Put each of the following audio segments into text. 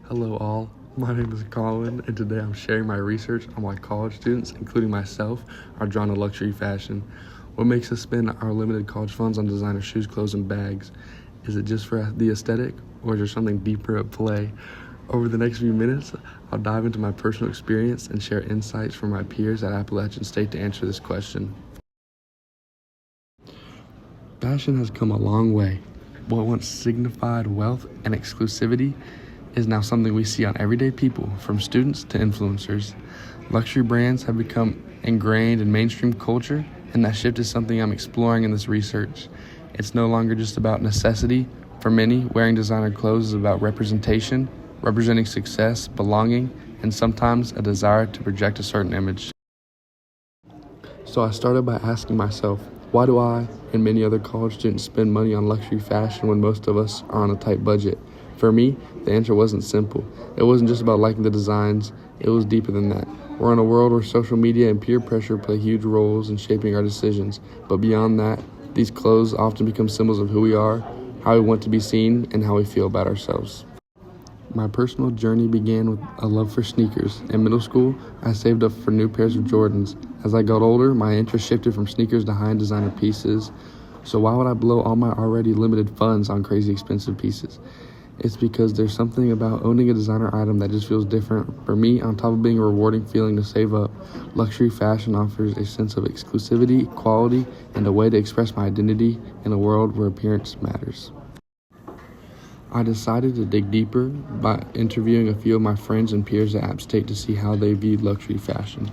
Hello all, my name is Colin and today I'm sharing my research on why college students, including myself, are drawn to luxury fashion. What makes us spend our limited college funds on designer shoes, clothes, and bags? Is it just for the aesthetic, or is there something deeper at play? Over the next few minutes, I'll dive into my personal experience and share insights from my peers at Appalachian State to answer this question. Fashion has come a long way. What once signified wealth and exclusivity is now something we see on everyday people, from students to influencers. Luxury brands have become ingrained in mainstream culture, and that shift is something I'm exploring in this research. It's no longer just about necessity. For many, wearing designer clothes is about representation, representing success, belonging, and sometimes a desire to project a certain image. So I started by asking myself, why do I and many other college students spend money on luxury fashion when most of us are on a tight budget? For me, the answer wasn't simple. It wasn't just about liking the designs, it was deeper than that. We're in a world where social media and peer pressure play huge roles in shaping our decisions. But beyond that, these clothes often become symbols of who we are, how we want to be seen, and how we feel about ourselves. My personal journey began with a love for sneakers. In middle school, I saved up for new pairs of Jordans. As I got older, my interest shifted from sneakers to high-end designer pieces. So why would I blow all my already limited funds on crazy expensive pieces? It's because there's something about owning a designer item that just feels different. For me, on top of being a rewarding feeling to save up, luxury fashion offers a sense of exclusivity, quality, and a way to express my identity in a world where appearance matters. I decided to dig deeper by interviewing a few of my friends and peers at App State to see how they viewed luxury fashion.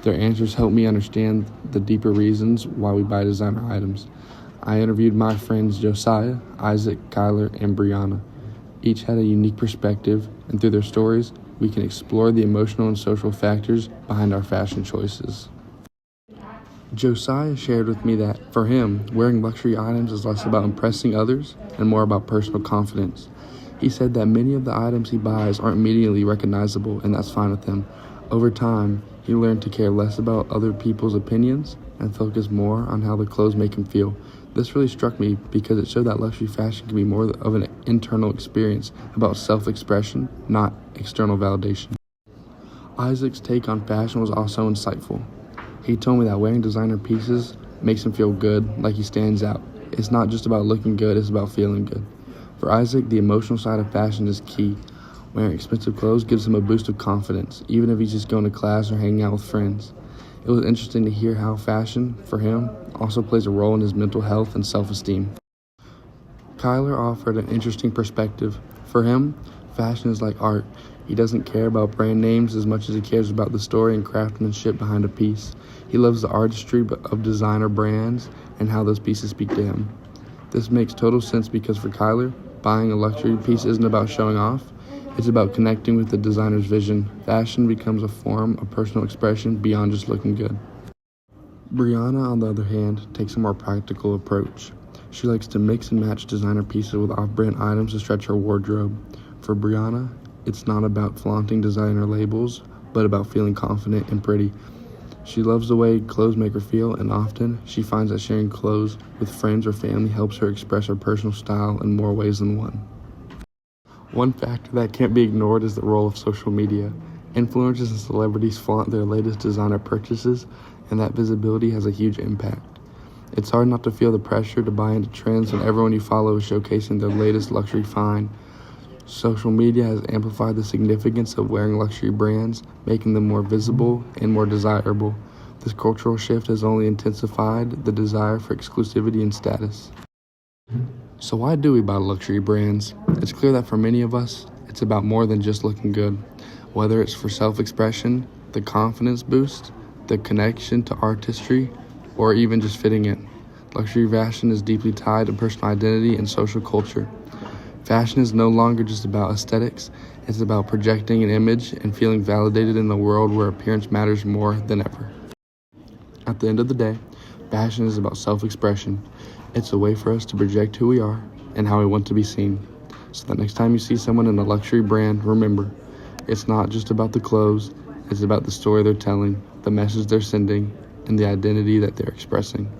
Their answers helped me understand the deeper reasons why we buy designer items. I interviewed my friends Josiah, Isaac, Kyler, and Brianna. Each had a unique perspective, and through their stories, we can explore the emotional and social factors behind our fashion choices. Josiah shared with me that, for him, wearing luxury items is less about impressing others and more about personal confidence. He said that many of the items he buys aren't immediately recognizable, and that's fine with him. Over time, he learned to care less about other people's opinions and focus more on how the clothes make him feel. This really struck me because it showed that luxury fashion can be more of an internal experience about self-expression, not external validation. Isaac's take on fashion was also insightful. He told me that wearing designer pieces makes him feel good, like he stands out. It's not just about looking good, it's about feeling good. For Isaac, the emotional side of fashion is key. Wearing expensive clothes gives him a boost of confidence, even if he's just going to class or hanging out with friends. It was interesting to hear how fashion, for him, also plays a role in his mental health and self-esteem. Kyler offered an interesting perspective. For him, fashion is like art. He doesn't care about brand names as much as he cares about the story and craftsmanship behind a piece. He loves the artistry of designer brands and how those pieces speak to him. This makes total sense because for Kyler, buying a luxury piece isn't about showing off. It's about connecting with the designer's vision. Fashion becomes a form of personal expression beyond just looking good. Brianna, on the other hand, takes a more practical approach. She likes to mix and match designer pieces with off-brand items to stretch her wardrobe. For Brianna, it's not about flaunting designer labels, but about feeling confident and pretty. She loves the way clothes make her feel, and often she finds that sharing clothes with friends or family helps her express her personal style in more ways than one. One factor that can't be ignored is the role of social media. Influencers and celebrities flaunt their latest designer purchases, and that visibility has a huge impact. It's hard not to feel the pressure to buy into trends when everyone you follow is showcasing their latest luxury find. Social media has amplified the significance of wearing luxury brands, making them more visible and more desirable. This cultural shift has only intensified the desire for exclusivity and status. So why do we buy luxury brands? It's clear that for many of us, it's about more than just looking good. Whether it's for self-expression, the confidence boost, the connection to artistry, or even just fitting in. Luxury fashion is deeply tied to personal identity and social culture. Fashion is no longer just about aesthetics, it's about projecting an image and feeling validated in a world where appearance matters more than ever. At the end of the day, fashion is about self-expression. It's a way for us to project who we are and how we want to be seen. So that next time you see someone in a luxury brand, remember, it's not just about the clothes, it's about the story they're telling, the message they're sending, and the identity that they're expressing.